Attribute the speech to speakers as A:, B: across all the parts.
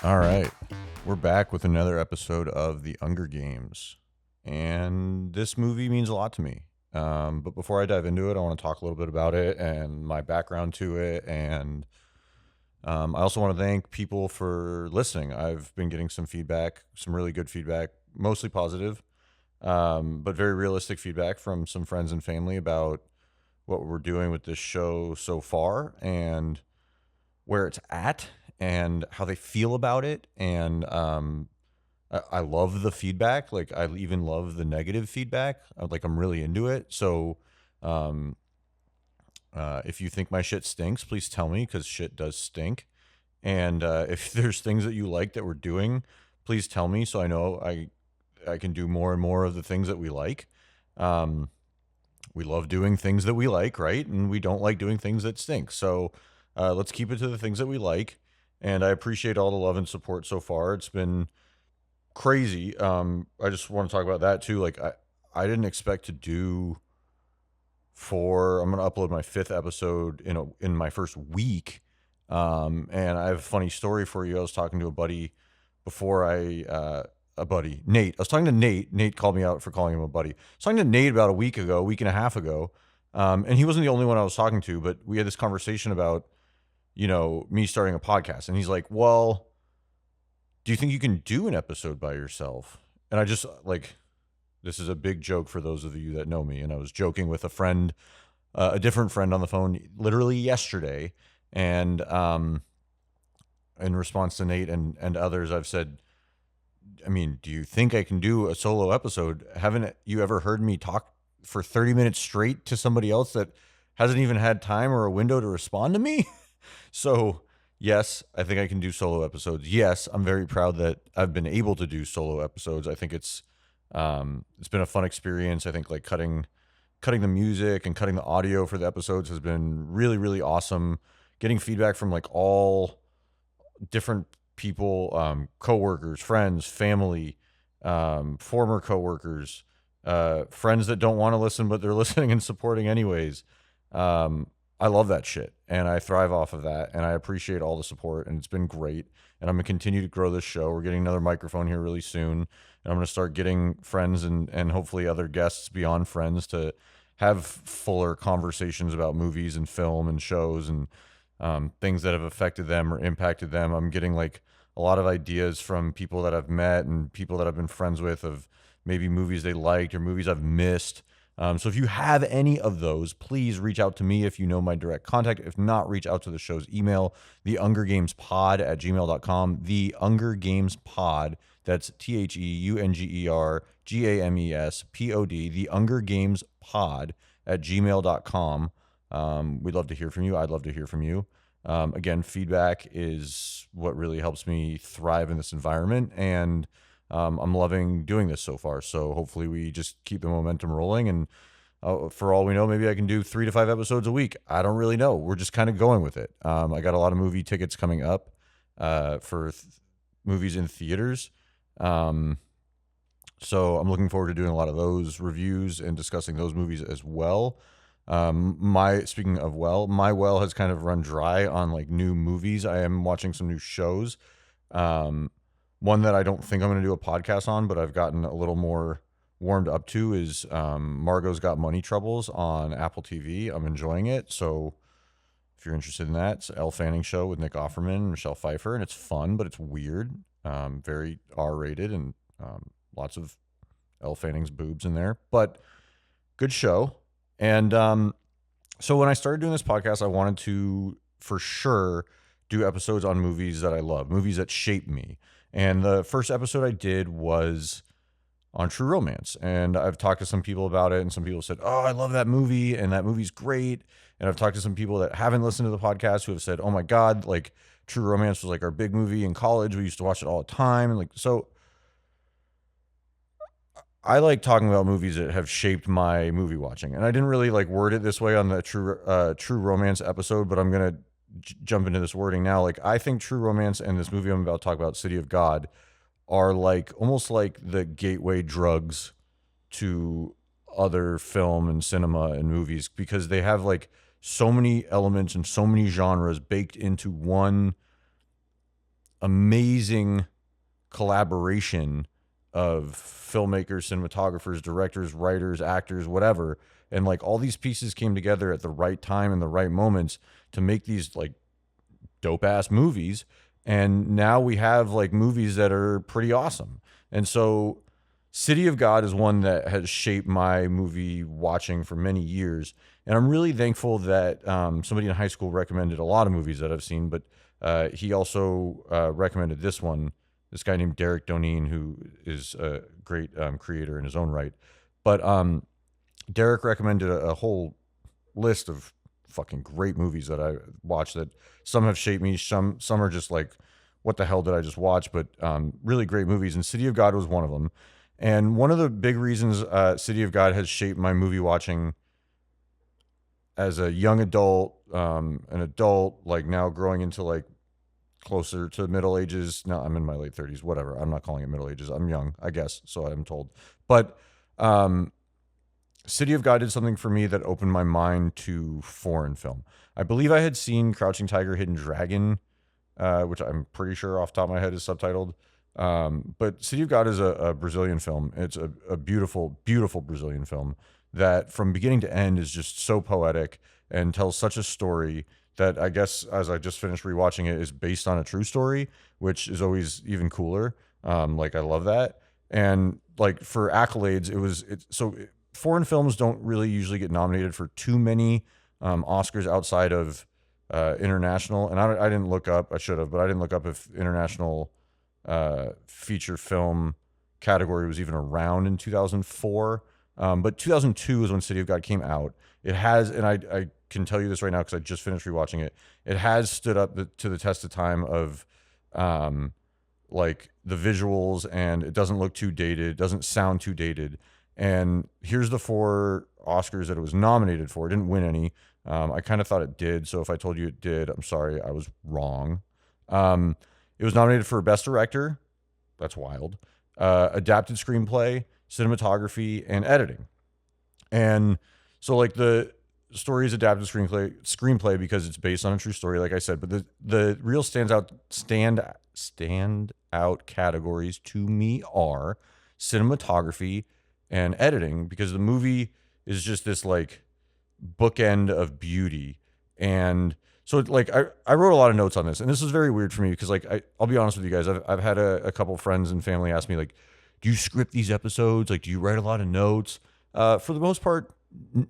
A: All right, we're back with another episode of The Hunger Games, and this movie means a lot to me. But before I dive into it, I want to talk a little bit about it and my background to it, and I also want to thank people for listening. I've been getting some feedback, some really good feedback, mostly positive, but very realistic feedback from some friends and family about what we're doing with this show so far, and where it's at and how they feel about it. And I love the feedback. Like, I even love the negative feedback. Like, I'm really into it. So um, if you think my shit stinks, please tell me, because shit does stink. And if there's things that you like that we're doing, please tell me so I know I can do more and more of the things that we like. Um, we love doing things that we like, right? And we don't like doing things that stink. So let's keep it to the things that we like. And I appreciate all the love and support so far. It's been crazy. I just want to talk about that too. Like, I didn't expect to do I'm gonna upload my fifth episode in my first week. And I have a funny story for you. I was talking to a buddy before a buddy, Nate. I was talking to Nate. Nate called me out for calling him a buddy. I was talking to Nate about a week and a half ago. And he wasn't the only one I was talking to, but we had this conversation about, me starting a podcast. And he's like, well, do you think you can do an episode by yourself? And I just like, this is a big joke for those of you that know me. And I was joking with a different friend on the phone literally yesterday. And in response to Nate and others, I've said, I mean, do you think I can do a solo episode? Haven't you ever heard me talk for 30 minutes straight to somebody else that hasn't even had time or a window to respond to me? So, yes, I think I can do solo episodes. Yes, I'm very proud that I've been able to do solo episodes. I think it's been a fun experience. I think like cutting the music and cutting the audio for the episodes has been really, really awesome. Getting feedback from like all different people, coworkers, friends, family, former coworkers, friends that don't want to listen, but they're listening and supporting anyways. I love that shit and I thrive off of that, and I appreciate all the support, and it's been great. And I'm going to continue to grow this show. We're getting another microphone here really soon, and I'm going to start getting friends and hopefully other guests beyond friends to have fuller conversations about movies and film and shows and things that have affected them or impacted them. I'm getting like a lot of ideas from people that I've met and people that I've been friends with of maybe movies they liked or movies I've missed. So if you have any of those, please reach out to me if you know my direct contact. If not, reach out to the show's email, thehungergamespod@gmail.com. The Hunger Games Pod. That's THEUNGERGAMESPOD. The Hunger Games Pod@gmail.com. We'd love to hear from you. I'd love to hear from you. Again, feedback is what really helps me thrive in this environment, and I'm loving doing this so far. So hopefully we just keep the momentum rolling, and for all we know, maybe I can do 3 to 5 episodes a week. I don't really know. We're just kind of going with it. I got a lot of movie tickets coming up for movies in theaters. So I'm looking forward to doing a lot of those reviews and discussing those movies as well. Speaking of my well has kind of run dry on like new movies. I am watching some new shows. One that I don't think I'm going to do a podcast on, but I've gotten a little more warmed up to is Margot's Got Money Troubles on Apple TV. I'm enjoying it. So if you're interested in that, it's an Elle Fanning show with Nick Offerman and Michelle Pfeiffer, and it's fun, but it's weird. Very R-rated, and lots of Elle Fanning's boobs in there, but good show. And so when I started doing this podcast, I wanted to, for sure, do episodes on movies that I love, movies that shape me. And the first episode I did was on True Romance. And I've talked to some people about it, and some people said, oh, I love that movie, and that movie's great. And I've talked to some people that haven't listened to the podcast who have said, oh my God, like True Romance was like our big movie in college. We used to watch it all the time. And like, so I like talking about movies that have shaped my movie watching. And I didn't really like word it this way on the True Romance episode, but I'm going to jump into this wording now. Like, I think True Romance and this movie I'm about to talk about, City of God, are like almost like the gateway drugs to other film and cinema and movies, because they have like so many elements and so many genres baked into one amazing collaboration of filmmakers, cinematographers, directors, writers, actors, whatever. And like all these pieces came together at the right time and the right moments to make these like dope ass movies. And now we have like movies that are pretty awesome. And so City of God is one that has shaped my movie watching for many years. And I'm really thankful that somebody in high school recommended a lot of movies that I've seen, but he also recommended this one, this guy named Derek Doneen, who is a great creator in his own right. But Derek recommended a whole list of fucking great movies that I watched, that some have shaped me, some are just like, what the hell did I just watch? But really great movies, and City of God was one of them. And one of the big reasons City of God has shaped my movie watching as a young adult, an adult, like now growing into like closer to middle ages. No, I'm in my late 30s, whatever. I'm not calling it middle ages. I'm young, I guess, so I'm told. But City of God did something for me that opened my mind to foreign film. I believe I had seen Crouching Tiger, Hidden Dragon, which I'm pretty sure off the top of my head is subtitled. But City of God is a Brazilian film. It's a beautiful, beautiful Brazilian film that from beginning to end is just so poetic and tells such a story that I guess, as I just finished rewatching it, is based on a true story, which is always even cooler. Like I love that. And like for accolades, foreign films don't really usually get nominated for too many Oscars outside of international. And I didn't look up, I should have, but I didn't look up if international feature film category was even around in 2004. But 2002 is when City of God came out. It has, and I can tell you this right now because I just finished rewatching it. It has stood up to the test of time of like the visuals, and it doesn't look too dated, it doesn't sound too dated. And here's the 4 Oscars that it was nominated for. It didn't win any. I kind of thought it did, so if I told you it did, I'm sorry, I was wrong. It was nominated for Best Director. That's wild. Adapted Screenplay, Cinematography, and Editing. And so like the story is adapted screenplay because it's based on a true story, like I said. But the real standout categories to me are cinematography and editing, because the movie is just this like bookend of beauty. And so like I wrote a lot of notes on this, and this was very weird for me because like I'll be honest with you guys, I've had a couple friends and family ask me like, do you script these episodes? Like, do you write a lot of notes? For the most part,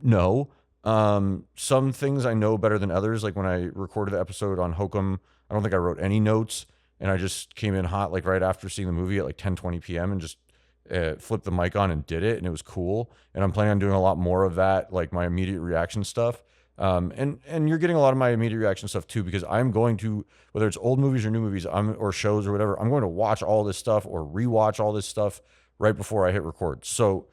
A: no. Some things I know better than others. Like when I recorded the episode on Hokum, I don't think I wrote any notes, and I just came in hot like right after seeing the movie at like 10:20 p.m. and just flipped the mic on and did it, and it was cool. And I'm planning on doing a lot more of that, like my immediate reaction stuff. And you're getting a lot of my immediate reaction stuff too, because I'm going to, whether it's old movies or new movies, or shows or whatever, I'm going to watch all this stuff or rewatch all this stuff right before I hit record. So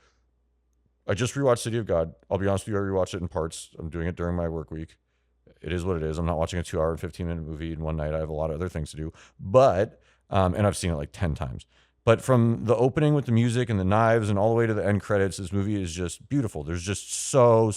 A: I just rewatched City of God. I'll be honest with you, I rewatched it in parts. I'm doing it during my work week. It is what it is. I'm not watching a 2 hour and 15-minute movie in one night. I have a lot of other things to do, but, and I've seen it like 10 times. But from the opening with the music and the knives and all the way to the end credits, this movie is just beautiful. There's just so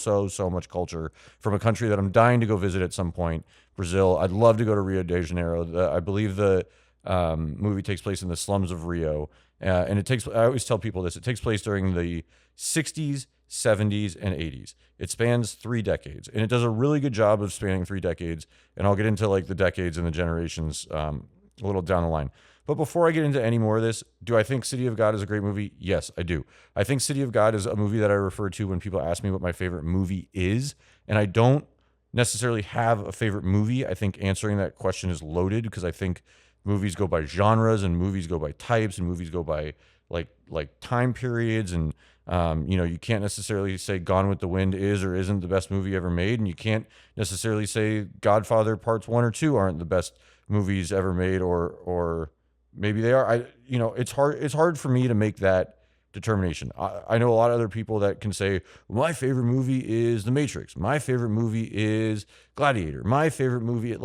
A: much culture from a country that I'm dying to go visit at some point, Brazil. I'd love to go to Rio de Janeiro. I believe the movie takes place in the slums of Rio. And I always tell people this, it takes place during the 60s, 70s, and 80s. It spans 3 decades, and it does a really good job of spanning 3 decades. And I'll get into like the decades and the generations a little down the line. But before I get into any more of this, do I think City of God is a great movie? Yes, I do. I think City of God is a movie that I refer to when people ask me what my favorite movie is. And I don't necessarily have a favorite movie. I think answering that question is loaded, because I think movies go by genres, and movies go by types, and movies go by like time periods. And you can't necessarily say Gone with the Wind is or isn't the best movie ever made, and you can't necessarily say Godfather Parts 1 or 2 aren't the best movies ever made, or maybe they are. It's hard for me to make that determination. I know a lot of other people that can say, my favorite movie is The Matrix. My favorite movie is Gladiator. My favorite movie,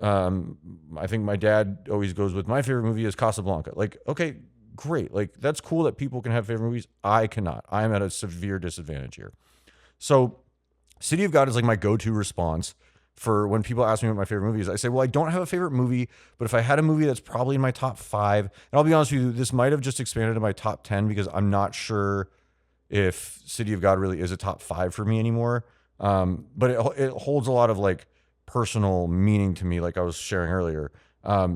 A: I think my dad always goes with, my favorite movie is Casablanca. Like, okay, great. Like, that's cool that people can have favorite movies. I cannot. I am at a severe disadvantage here. So, City of God is like my go-to response for when people ask me what my favorite movie is. I say, well, I don't have a favorite movie, but if I had a movie that's probably in my top 5, and I'll be honest with you, this might have just expanded to my top 10 because I'm not sure if City of God really is a top 5 for me anymore. But it holds a lot of like personal meaning to me, like I was sharing earlier.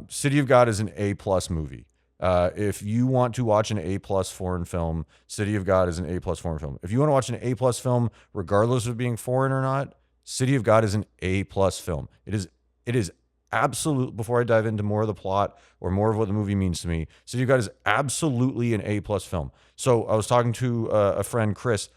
A: City of God is an A+ movie. If you want to watch an A+ foreign film, City of God is an A+ foreign film. If you want to watch an A+ film, regardless of being foreign or not, City of God is an A+ film. It is absolute. Before I dive into more of the plot or more of what the movie means to me, City of God is absolutely an A+ film. So I was talking to a friend, Chris,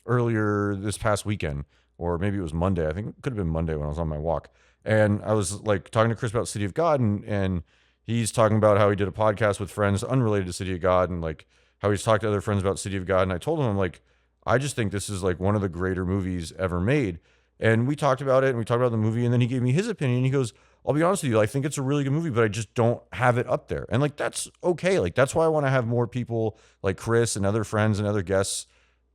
A: earlier this past weekend, or maybe it was Monday. I think it could have been Monday when I was on my walk. And I was like talking to Chris about City of God, and he's talking about how he did a podcast with friends unrelated to City of God, and like how he's talked to other friends about City of God. And I told him, I'm like, I just think this is like one of the greater movies ever made. And we talked about it, and we talked about the movie, and then he gave me his opinion. He goes, I'll be honest with you, I think it's a really good movie, but I just don't have it up there. And like, that's okay. Like, that's why I want to have more people like Chris and other friends and other guests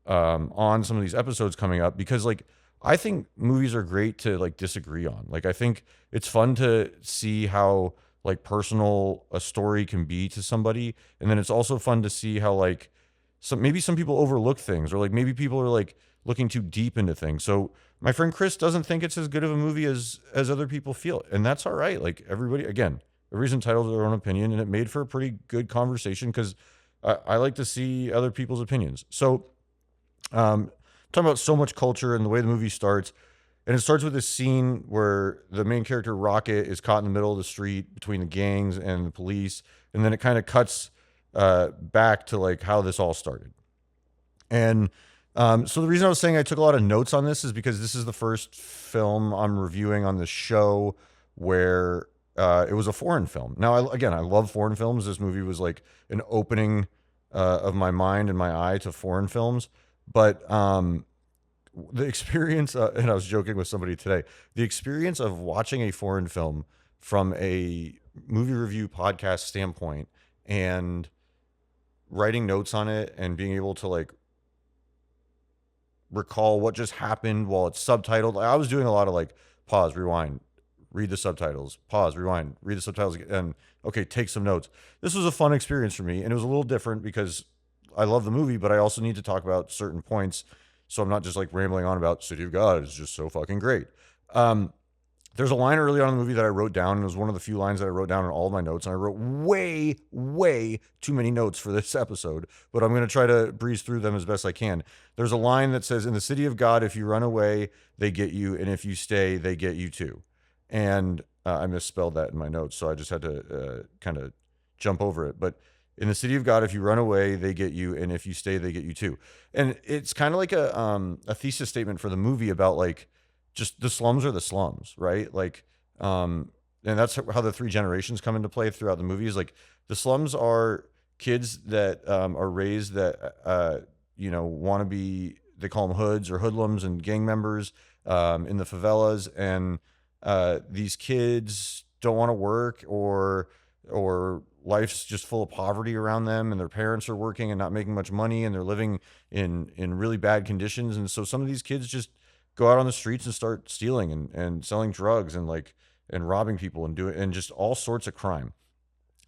A: on some of these episodes coming up, because like, I think movies are great to like disagree on. Like, I think it's fun to see how like personal a story can be to somebody. And then it's also fun to see how like maybe some people overlook things, or like maybe people are like looking too deep into things. So my friend Chris doesn't think it's as good of a movie as other people feel. And that's all right. Like, everybody, again, everybody's entitled to their own opinion, and it made for a pretty good conversation because I like to see other people's opinions. So talking about so much culture and the way the movie starts. And it starts with this scene where the main character, Rocket, is caught in the middle of the street between the gangs and the police. And then it kind of cuts back to like how this all started. And so the reason I was saying I took a lot of notes on this is because this is the first film I'm reviewing on the show where it was a foreign film. Now, I love foreign films. This movie was like an opening of my mind and my eye to foreign films. But the experience, and I was joking with somebody today, the experience of watching a foreign film from a movie review podcast standpoint and writing notes on it and being able to like recall what just happened while it's subtitled. I was doing a lot of like pause, rewind, read the subtitles, pause, rewind, read the subtitles, and okay, take some notes. This was a fun experience for me, and it was a little different because I love the movie, but I also need to talk about certain points, so I'm not just like rambling on about City of God is just so fucking great. There's a line early on in the movie that I wrote down, and it was one of the few lines that I wrote down in all of my notes, and I wrote way, way too many notes for this episode, but I'm going to try to breeze through them as best I can. There's a line that says, in the City of God, if you run away, they get you, and if you stay, they get you too. And I misspelled that in my notes, so I just had to kind of jump over it. But in the City of God, if you run away, they get you, and if you stay, they get you too. And it's kind of like a thesis statement for the movie about like just the slums are the slums, right? Like, and that's how the 3 generations come into play throughout the movie. Is like the slums are kids that are raised that want to be. They call them hoods or hoodlums and gang members in the favelas, and these kids don't want to work, or life's just full of poverty around them, and their parents are working and not making much money, and they're living in really bad conditions. And so some of these kids just go out on the streets and start stealing and selling drugs and robbing people and just all sorts of crime.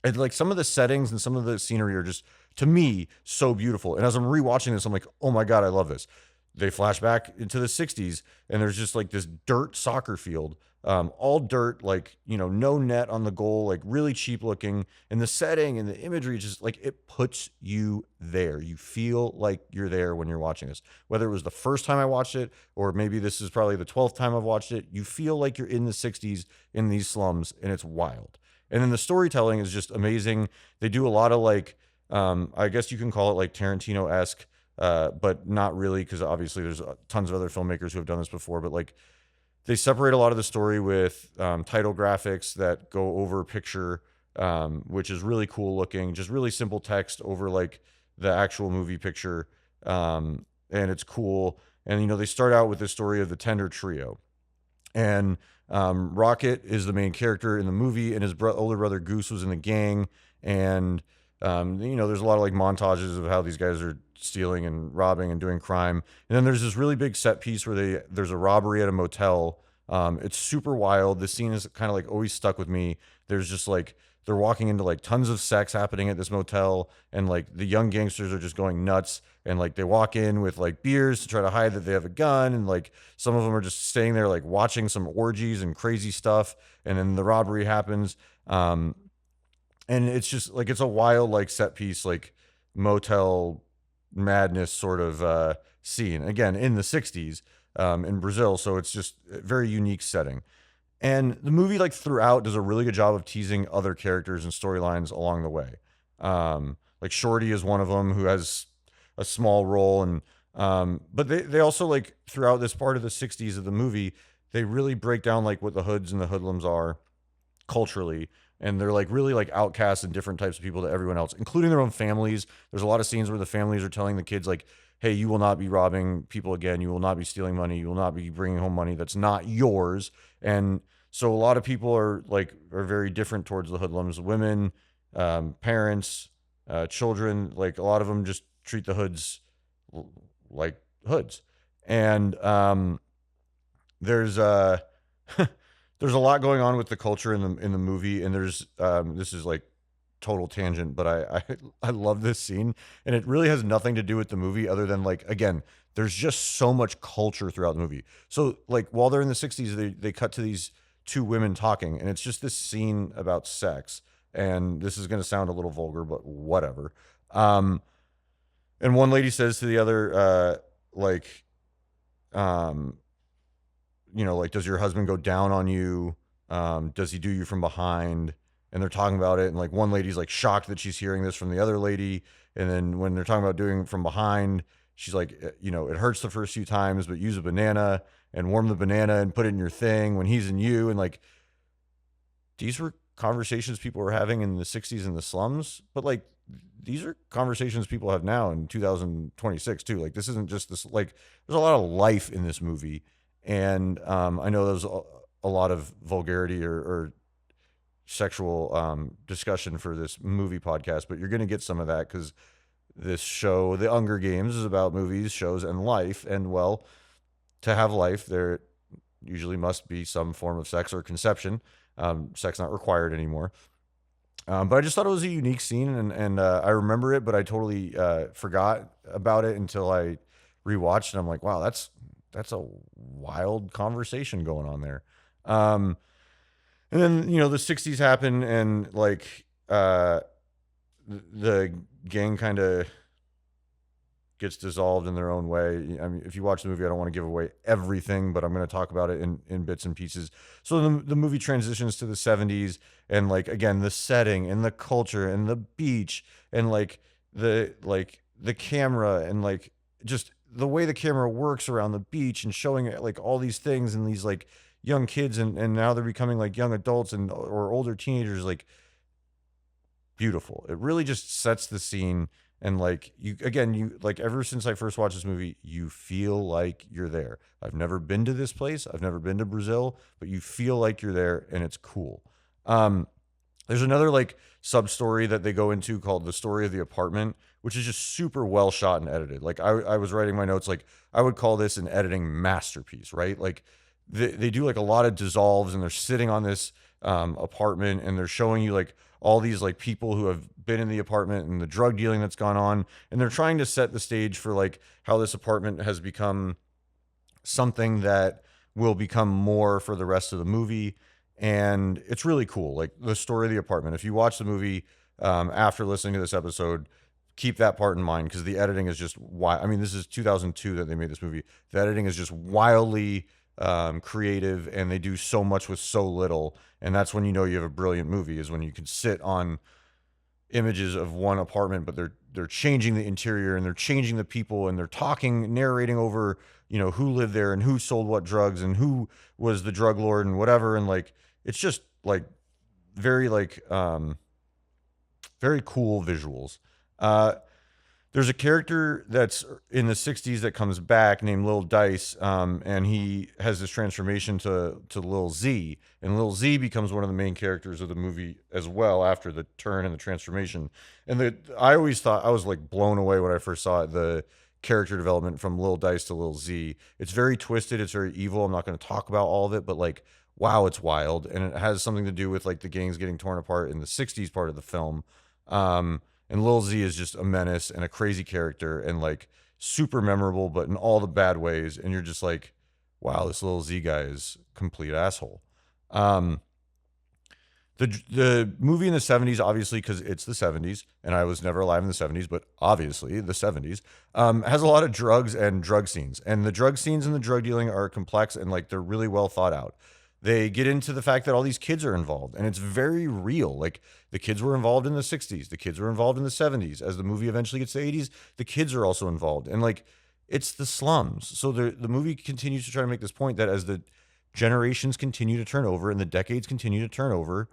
A: And like some of the settings and some of the scenery are just, to me, so beautiful. And as I'm rewatching this, I'm like, oh my God, I love this. They flash back into the 60s, and there's just like this dirt soccer field, all dirt, like, no net on the goal, like really cheap looking. And the setting and the imagery, just like, it puts you there. You feel like you're there when you're watching this. Whether it was the first time I watched it, or maybe this is probably the 12th time I've watched it, you feel like you're in the 60s in these slums, and it's wild. And then the storytelling is just amazing. They do a lot of like, I guess you can call it like Tarantino-esque, but not really, because obviously there's tons of other filmmakers who have done this before. But like, they separate a lot of the story with title graphics that go over picture, which is really cool looking. Just really simple text over like the actual movie picture, and it's cool. And they start out with the story of the Tender Trio, and Rocket is the main character in the movie, and his older brother Goose was in the gang, and There's a lot of like montages of how these guys are stealing and robbing and doing crime. And then there's this really big set piece where there's a robbery at a motel. It's super wild. This scene is kind of like always stuck with me. There's just like they're walking into like tons of sex happening at this motel, and like the young gangsters are just going nuts. And like they walk in with like beers to try to hide that they have a gun, and like some of them are just staying there like watching some orgies and crazy stuff. And then the robbery happens. And it's just like it's a wild like set piece like motel madness sort of scene again in the 60s in Brazil, so it's just a very unique setting. And the movie like throughout does a really good job of teasing other characters and storylines along the way. Like Shorty is one of them who has a small role, and but they also like throughout this part of the 60s of the movie they really break down like what the hoods and the hoodlums are culturally, and they're like really like outcasts and different types of people to everyone else, including their own families. There's a lot of scenes where the families are telling the kids like, hey, you will not be robbing people again, you will not be stealing money, you will not be bringing home money that's not yours. And so a lot of people are very different towards the hoodlums, women, parents, children. Like a lot of them just treat the hoods like hoods. And there's there's a lot going on with the culture in the movie, and there's this is like total tangent, but I love this scene, and it really has nothing to do with the movie other than like again, there's just so much culture throughout the movie. So like while they're in the 60s, they cut to these two women talking, and it's just this scene about sex. And this is going to sound a little vulgar, but whatever. And one lady says to the other, like, um, like, does your husband go down on you? Does he do you from behind? And they're talking about it. And like one lady's like shocked that she's hearing this from the other lady. And then when they're talking about doing it from behind, she's like, it hurts the first few times, but use a banana and warm the banana and put it in your thing when he's in you. And like, these were conversations people were having in the 60s in the slums, but like, these are conversations people have now in 2026 too. Like, this isn't just this, like, there's a lot of life in this movie. And I know there's a lot of vulgarity or sexual discussion for this movie podcast, but you're going to get some of that because this show, The Hunger Games, is about movies, shows, and life. And well, to have life, there usually must be some form of sex or conception. Sex not required anymore. But I just thought it was a unique scene, and I remember it, but I totally forgot about it until I rewatched, and I'm like, wow, that's a wild conversation going on there. And then the 60s happen, and like the gang kind of gets dissolved in their own way. I mean, if you watch the movie, I don't want to give away everything, but I'm going to talk about it in bits and pieces. So the movie transitions to the 70s, and like again, the setting and the culture and the beach and the camera and like just the way the camera works around the beach and showing like all these things and these like young kids, and now they're becoming like young adults and or older teenagers, like beautiful. It really just sets the scene. And like you like ever since I first watched this movie, you feel like you're there. I've never been to this place. I've never been to Brazil, but you feel like you're there, and it's cool. There's another like sub story that they go into called The Story of the Apartment, which is just super well shot and edited. Like I was writing my notes, like I would call this an editing masterpiece, right? Like they do like a lot of dissolves, and they're sitting on this apartment, and they're showing you like all these like people who have been in the apartment and the drug dealing that's gone on, and they're trying to set the stage for like how this apartment has become something that will become more for the rest of the movie. And it's really cool, like the story of the apartment. If you watch the movie after listening to this episode, keep that part in mind, because the editing is just wild. I mean, this is 2002 that they made this movie. The editing is just wildly creative, and they do so much with so little. And that's when you know you have a brilliant movie, is when you can sit on images of one apartment, but they're changing the interior, and they're changing the people, and they're talking, narrating over who lived there and who sold what drugs and who was the drug lord and whatever. And like it's just like very like very cool visuals. there's a character that's in the 60s that comes back named Lil Dice, and he has this transformation to Lil Z, and Lil Z becomes one of the main characters of the movie as well after the turn and the transformation. And I always thought, I was like blown away when I first saw it, the character development from Lil Dice to Lil Z. It's very twisted, it's very evil. I'm not going to talk about all of it, but like, wow, it's wild, and it has something to do with like the gangs getting torn apart in the 60s part of the film. And Lil Z is just a menace and a crazy character and like super memorable, but in all the bad ways. And you're just like, wow, this Lil Z guy is a complete asshole. Um, the movie in the 70s, obviously, because it's the 70s, and I was never alive in the 70s, but obviously the 70s, has a lot of drugs and drug scenes. And the drug scenes and the drug dealing are complex and like they're really well thought out. They get into the fact that all these kids are involved and it's very real. Like the kids were involved in the 60s, the kids were involved in the 70s. As the movie eventually gets to the 80s, the kids are also involved. And like it's the slums. So the movie continues to try to make this point that as the generations continue to turn over and the decades continue to turn over,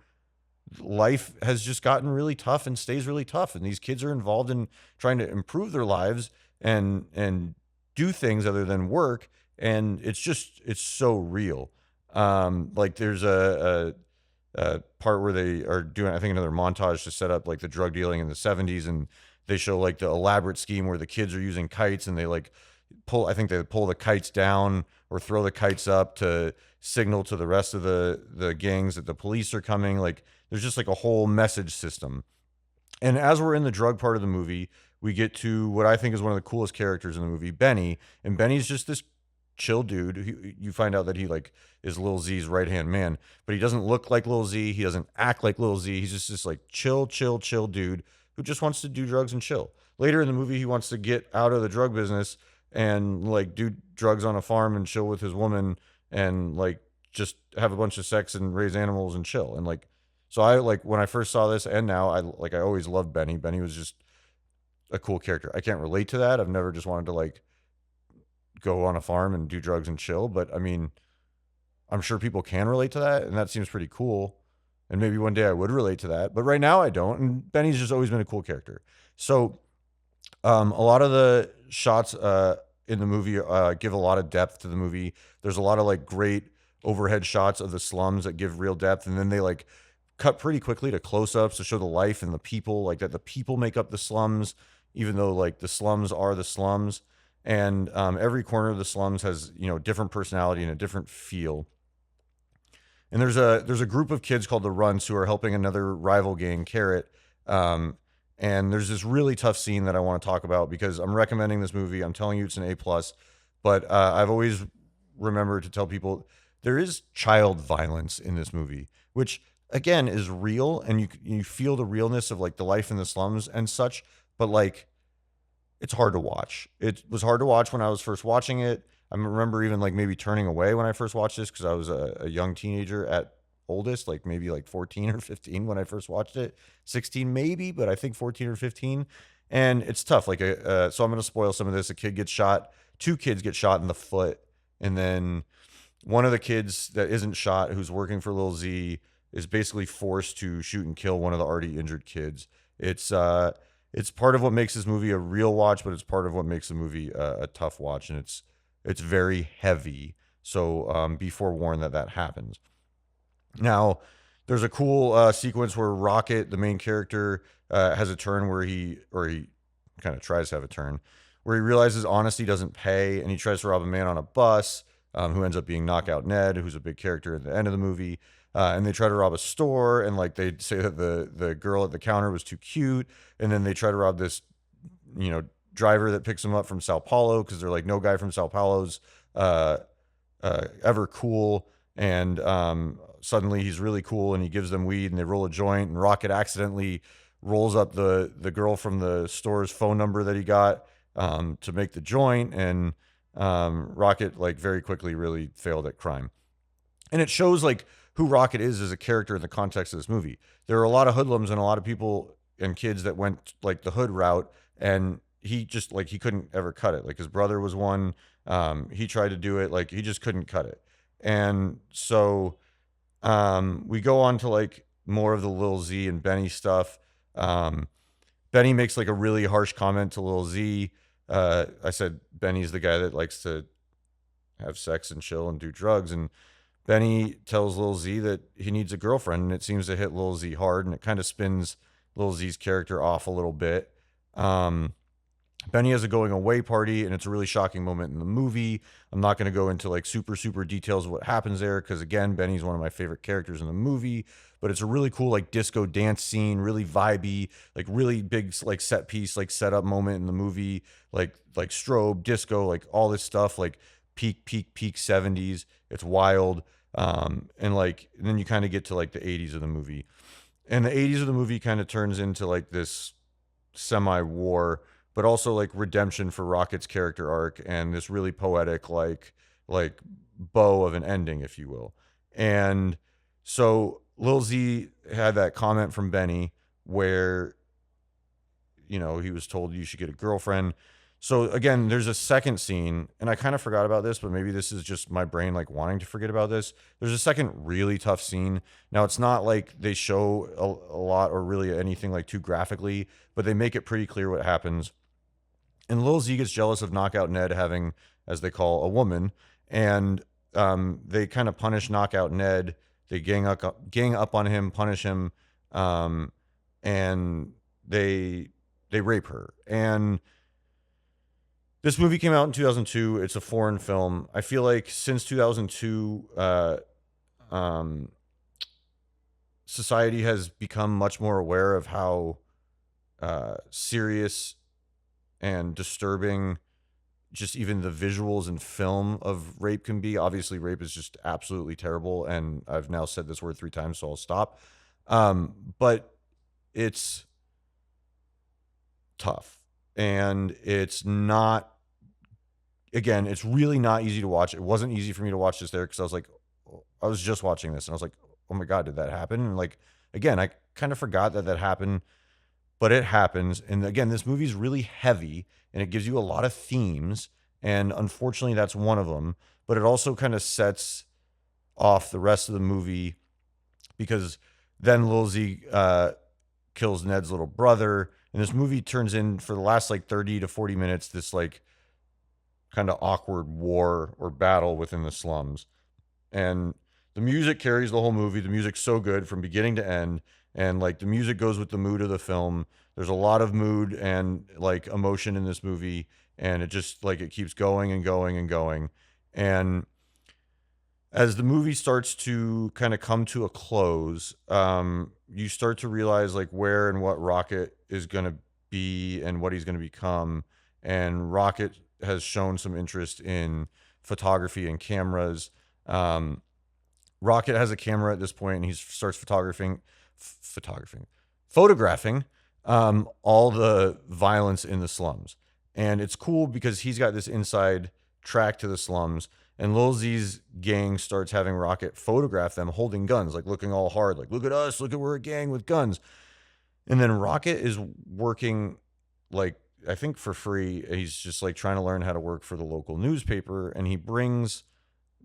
A: life has just gotten really tough and stays really tough. And these kids are involved in trying to improve their lives and do things other than work. And it's so real. Like there's a part where they are doing, I think, another montage to set up like the drug dealing in the 70s, and they show like the elaborate scheme where the kids are using kites and they like I think they pull the kites down or throw the kites up to signal to the rest of the gangs that the police are coming. Like there's just like a whole message system. And as we're in the drug part of the movie, we get to what I think is one of the coolest characters in the movie, Benny. And Benny's just this chill dude. You find out that he like is Lil Z's right hand man, but he doesn't look like Lil Z. He doesn't act like Lil Z. He's just this like chill dude who just wants to do drugs and chill. Later in the movie, he wants to get out of the drug business and like do drugs on a farm and chill with his woman and like just have a bunch of sex and raise animals and chill. And like, so I like when I first saw this and now I always loved Benny. Benny was just a cool character. I can't relate to that. I've never just wanted to like go on a farm and do drugs and chill, but I mean, I'm sure people can relate to that and that seems pretty cool. And maybe one day I would relate to that, but right now I don't. And Benny's just always been a cool character. So a lot of the shots in the movie give a lot of depth to the movie. There's a lot of like great overhead shots of the slums that give real depth, and then they like cut pretty quickly to close-ups to show the life and the people, like that the people make up the slums, even though like the slums are the slums. And every corner of the slums has different personality and a different feel. And there's a group of kids called the Runts who are helping another rival gang, Carrot. Um, and there's this really tough scene that I want to talk about because I'm recommending this movie. I'm telling you it's an A+, but I've always remembered to tell people there is child violence in this movie, which again is real, and you feel the realness of like the life in the slums and such. But like, it's hard to watch. It was hard to watch when I was first watching it. I remember even like maybe turning away when I first watched this because I was a young teenager at oldest, like maybe like 14 or 15 when I first watched it, 16 maybe, but I think 14 or 15. And it's tough. Like, so I'm going to spoil some of this. A kid gets shot, two kids get shot in the foot. And then one of the kids that isn't shot, who's working for Lil Z, is basically forced to shoot and kill one of the already injured kids. It's part of what makes this movie a real watch, but it's part of what makes the movie a tough watch. And it's very heavy. So be forewarned that happens. Now, there's a cool sequence where Rocket, the main character, has a turn where he kind of tries to have a turn, where he realizes honesty doesn't pay, and he tries to rob a man on a bus, who ends up being Knockout Ned, who's a big character at the end of the movie. And they try to rob a store, and like they say that the girl at the counter was too cute, and then they try to rob this, driver that picks them up from Sao Paulo because they're like, no guy from Sao Paulo's ever cool. And suddenly he's really cool and he gives them weed and they roll a joint, and Rocket accidentally rolls up the girl from the store's phone number that he got to make the joint. And Rocket like very quickly really failed at crime. And it shows like who Rocket is as a character in the context of this movie. There are a lot of hoodlums and a lot of people and kids that went like the hood route, and he just like he couldn't ever cut it. Like his brother was one. He tried to do it, like he just couldn't cut it. And so we go on to like more of the Lil Z and Benny stuff. Benny makes like a really harsh comment to Lil Z. I said Benny's the guy that likes to have sex and chill and do drugs. And Benny tells Lil Z that he needs a girlfriend, and it seems to hit Lil Z hard, and it kind of spins Lil Z's character off a little bit. Um, Benny has a going away party, and it's a really shocking moment in the movie. I'm not going to go into like super details of what happens there because again, Benny's one of my favorite characters in the movie. But it's a really cool like disco dance scene, really vibey, like really big like set piece, like setup moment in the movie, like strobe, disco, like all this stuff, like peak 70s. It's wild. And like and then you kind of get to like the 80s of the movie, and the 80s of the movie kind of turns into like this semi-war, but also like redemption for Rocket's character arc and this really poetic like bow of an ending, if you will. And so Lil Z had that comment from Benny where he was told you should get a girlfriend. So again, there's a second scene, and I kind of forgot about this, but maybe this is just my brain like wanting to forget about this. There's a second really tough scene. Now it's not like they show a lot or really anything like too graphically, but they make it pretty clear what happens. And Lil Z gets jealous of Knockout Ned having, as they call, a woman, and they kind of punish Knockout Ned. They gang up on him, punish him, um, and they rape her. And this movie came out in 2002. It's a foreign film. I feel like since 2002, um, society has become much more aware of how serious and disturbing just even the visuals and film of rape can be. Obviously, rape is just absolutely terrible, and I've now said this word 3 times, so I'll stop. But it's tough, and it's not. Again, it's really not easy to watch. It wasn't easy for me to watch this there because I was just watching this, and I was like, oh my god, did that happen? And like, again, I kind of forgot that happened, but it happens. And again, this movie's really heavy, and it gives you a lot of themes, and unfortunately, that's one of them. But it also kind of sets off the rest of the movie because then Lil Z kills Ned's little brother, and this movie turns in for the last like 30 to 40 minutes this like kind of awkward war or battle within the slums. And the music carries the whole movie. The music's so good from beginning to end, and like the music goes with the mood of the film. There's a lot of mood and like emotion in this movie, and it just like it keeps going and going and going. And as the movie starts to kind of come to a close, you start to realize like where and what Rocket is going to be and what he's going to become. And Rocket has shown some interest in photography and cameras. Rocket has a camera at this point, and he starts photographing all the violence in the slums. And it's cool because he's got this inside track to the slums, and Lil Z's gang starts having Rocket photograph them holding guns, like looking all hard, like, look at us, look at we're a gang with guns. And then Rocket is working, like, I think for free. He's just like trying to learn how to work for the local newspaper, and he brings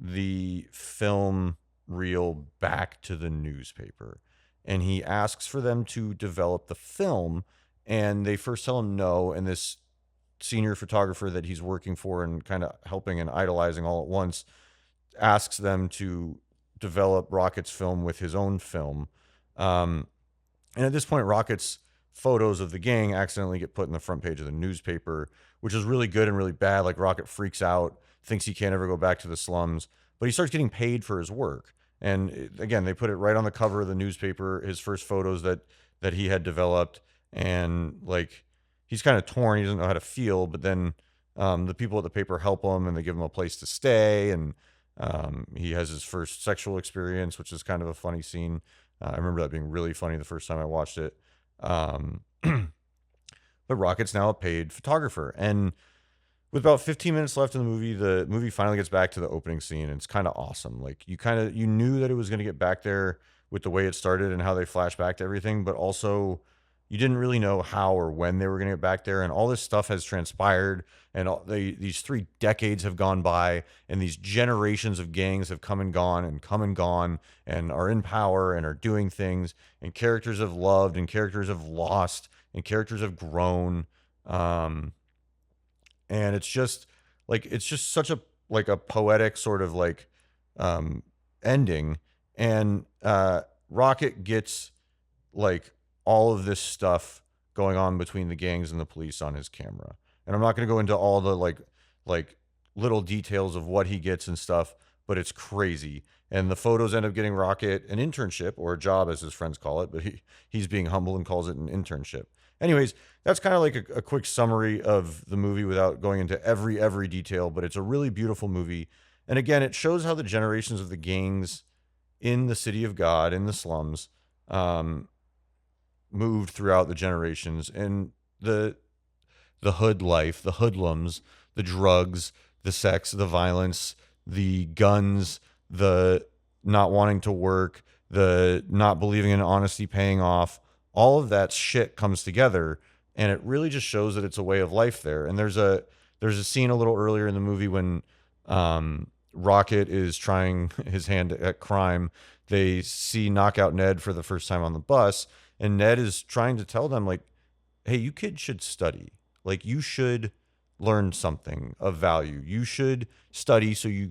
A: the film reel back to the newspaper, and he asks for them to develop the film, and they first tell him no, and this senior photographer that he's working for and kind of helping and idolizing all at once asks them to develop Rocket's film with his own film. And at this point, Rocket's photos of the gang accidentally get put in the front page of the newspaper, which is really good and really bad. Like Rocket freaks out, thinks he can't ever go back to the slums, but he starts getting paid for his work. And again, they put it right on the cover of the newspaper, his first photos that he had developed. And like, he's kind of torn. He doesn't know how to feel, but then the people at the paper help him, and they give him a place to stay. And he has his first sexual experience, which is kind of a funny scene. I remember that being really funny the first time I watched it. But Rocket's now a paid photographer, and with about 15 minutes left in the movie finally gets back to the opening scene, and it's kind of awesome. Like you knew that it was going to get back there with the way it started and how they flash back to everything, but also you didn't really know how or when they were going to get back there. And all this stuff has transpired, and these 3 decades have gone by, and these generations of gangs have come and gone and are in power and are doing things, and characters have loved and characters have lost, and characters have grown. Um, and it's just such a like a poetic sort of like um ending. And Rocket gets like all of this stuff going on between the gangs and the police on his camera. And I'm not going to go into all the like little details of what he gets and stuff, but it's crazy. And the photos end up getting Rocket an internship, or a job as his friends call it, but he's being humble and calls it an internship. Anyways, that's kind of like a quick summary of the movie without going into every detail, but it's a really beautiful movie. And again, it shows how the generations of the gangs in the city of God, in the slums, um, moved throughout the generations, and the hood life, the hoodlums, the drugs, the sex, the violence, the guns, the not wanting to work, the not believing in honesty paying off. All of that shit comes together, and it really just shows that it's a way of life there. And there's a scene a little earlier in the movie when Rocket is trying his hand at crime. They see Knockout Ned for the first time on the bus, and Ned is trying to tell them like, hey, you kids should study. Like, you should learn something of value. You should study so you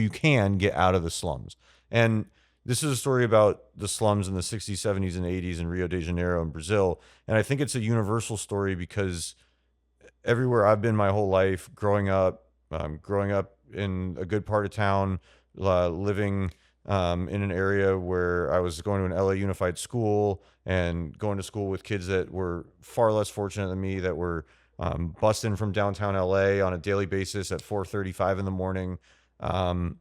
A: can get out of the slums. And this is a story about the slums in the 60s, 70s, and 80s in Rio de Janeiro and Brazil. And I think it's a universal story because everywhere I've been my whole life, growing up in a good part of town, living in an area where I was going to an LA Unified school and going to school with kids that were far less fortunate than me, that were busting from downtown LA on a daily basis at 4:35 in the morning. Um,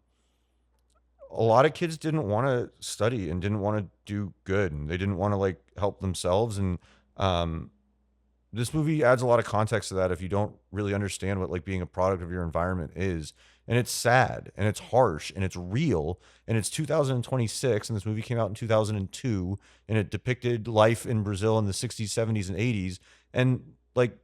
A: a lot of kids didn't want to study and didn't want to do good, and they didn't want to like help themselves. And um, this movie adds a lot of context to that if you don't really understand what like being a product of your environment is. And it's sad and it's harsh and it's real, and it's 2026, and this movie came out in 2002, and it depicted life in Brazil in the 60s, 70s, and 80s. And like,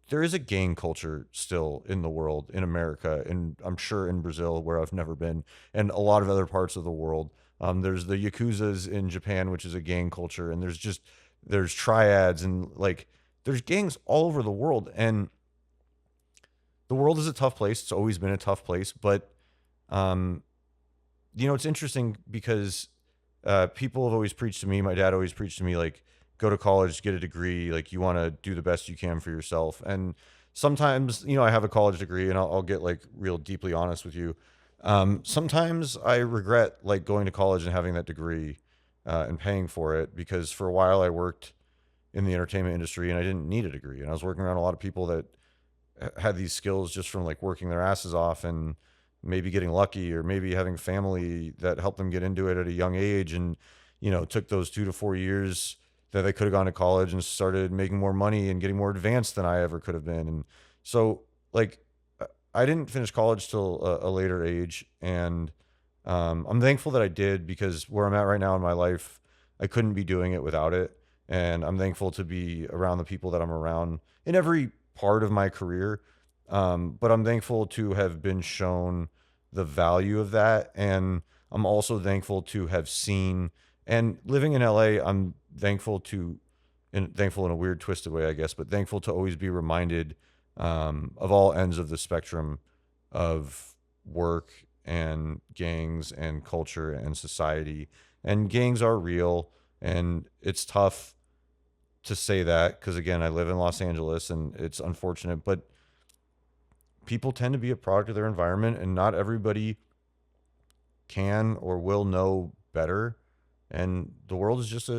A: there is a gang culture still in the world, in America, and I'm sure in Brazil, where I've never been, and a lot of other parts of the world. There's the Yakuzas in Japan, which is a gang culture, and there's triads, and like there's gangs all over the world. And the world is a tough place. It's always been a tough place. But um, it's interesting because people have always preached to me. My dad always preached to me like, go to college, get a degree. Like, you want to do the best you can for yourself. And sometimes, I have a college degree, and I'll get like real deeply honest with you. Sometimes I regret like going to college and having that degree and paying for it, because for a while I worked in the entertainment industry and I didn't need a degree, and I was working around a lot of people that had these skills just from like working their asses off and maybe getting lucky, or maybe having family that helped them get into it at a young age, and took those 2 to 4 years that they could have gone to college and started making more money and getting more advanced than I ever could have been. And so like I didn't finish college till a later age, and I'm thankful that I did, because where I'm at right now in my life, I couldn't be doing it without it. And I'm thankful to be around the people that I'm around in every part of my career. But I'm thankful to have been shown the value of that. And I'm also thankful to have seen, and living in LA, I'm thankful to, and thankful in a weird twisted way, I guess, but thankful to always be reminded of all ends of the spectrum of work and gangs and culture and society. And gangs are real, and it's tough to say that because, again, I live in Los Angeles and it's unfortunate, but people tend to be a product of their environment, and not everybody can or will know better. And the world is just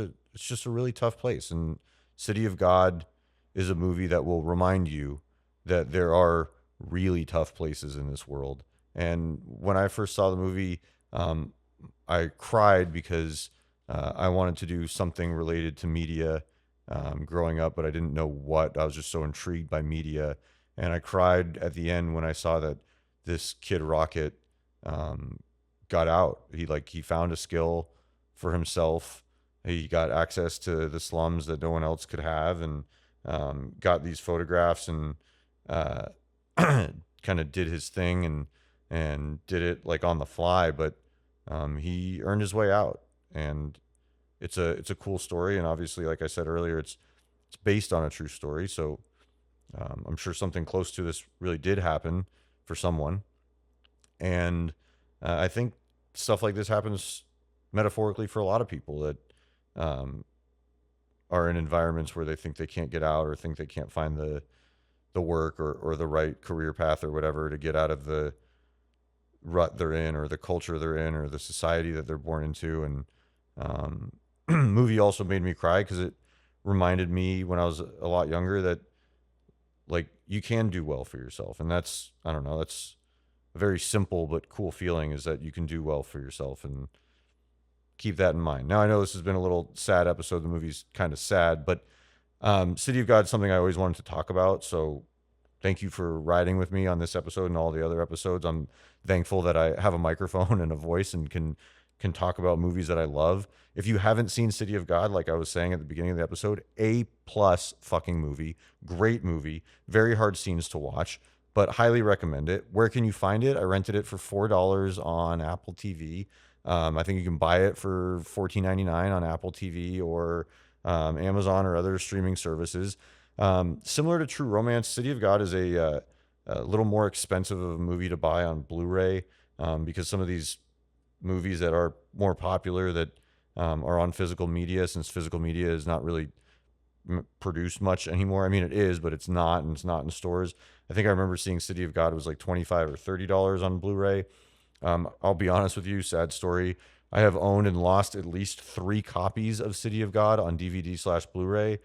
A: a really tough place. And City of God is a movie that will remind you that there are really tough places in this world. And when I first saw the movie, um, I cried because I wanted to do something related to media growing up, but I didn't know what. I was just so intrigued by media, and I cried at the end when I saw that this kid Rocket um, got out. He found a skill for himself. He got access to the slums that no one else could have, and got these photographs, and uh, kind of did his thing, and did it like on the fly. But he earned his way out, and it's a cool story. And obviously, like I said earlier, it's it's based on a true story. So I'm sure something close to this really did happen for someone. And I think stuff like this happens metaphorically for a lot of people that um, are in environments where they think they can't get out or think they can't find the work or the right career path or whatever to get out of the rut they're in or the culture they're in or the society that they're born into. And um, movie also made me cry because it reminded me when I was a lot younger that like you can do well for yourself. And that's, I don't know, that's a very simple but cool feeling, is that you can do well for yourself, and keep that in mind. Now I know this has been a little sad episode. The movie's kind of sad, but City of God is something I always wanted to talk about. So thank you for riding with me on this episode and all the other episodes. I'm thankful that I have a microphone and a voice and can talk about movies that I love. If you haven't seen City of God, like I was saying at the beginning of the episode, A plus fucking movie, great movie, very hard scenes to watch, but highly recommend it. Where can you find it? I rented it for $4 on Apple TV. I think you can buy it for $14.99 on Apple TV or Amazon or other streaming services. Similar to True Romance, City of God is a little more expensive of a movie to buy on Blu-ray, because some of these movies that are more popular that are on physical media, since physical media is not really produced much anymore. I mean, it is, but it's not, and it's not in stores. I think I remember seeing City of God was like $25 or $30 on Blu-ray. I'll be honest with you, sad story. I have owned and lost at least 3 copies of City of God on DVD/Blu-ray.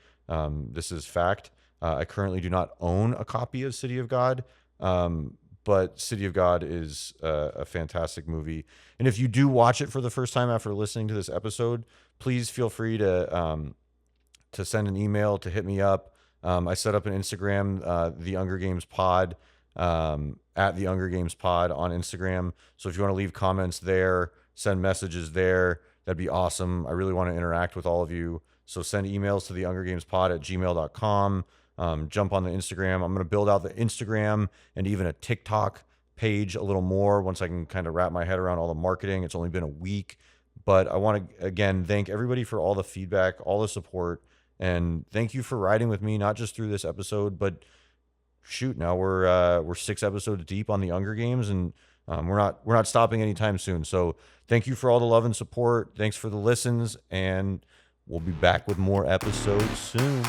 A: This is fact. I currently do not own a copy of City of God, but City of God is a fantastic movie. And if you do watch it for the first time after listening to this episode, please feel free to send an email, to hit me up. I set up an Instagram, the Hunger Games Pod, at the Hunger Games Pod on Instagram. So if you want to leave comments there, send messages there, that'd be awesome. I really want to interact with all of you. So send emails to the Hunger Games Pod at gmail.com. Jump on the Instagram. I'm going to build out the Instagram and even a TikTok page a little more once I can kind of wrap my head around all the marketing. It's only been a week, but I want to, again, thank everybody for all the feedback, all the support, and thank you for riding with me, not just through this episode, but shoot, now we're 6 episodes deep on the Hunger Games, and we're not stopping anytime soon. So thank you for all the love and support. Thanks for the listens, and we'll be back with more episodes soon.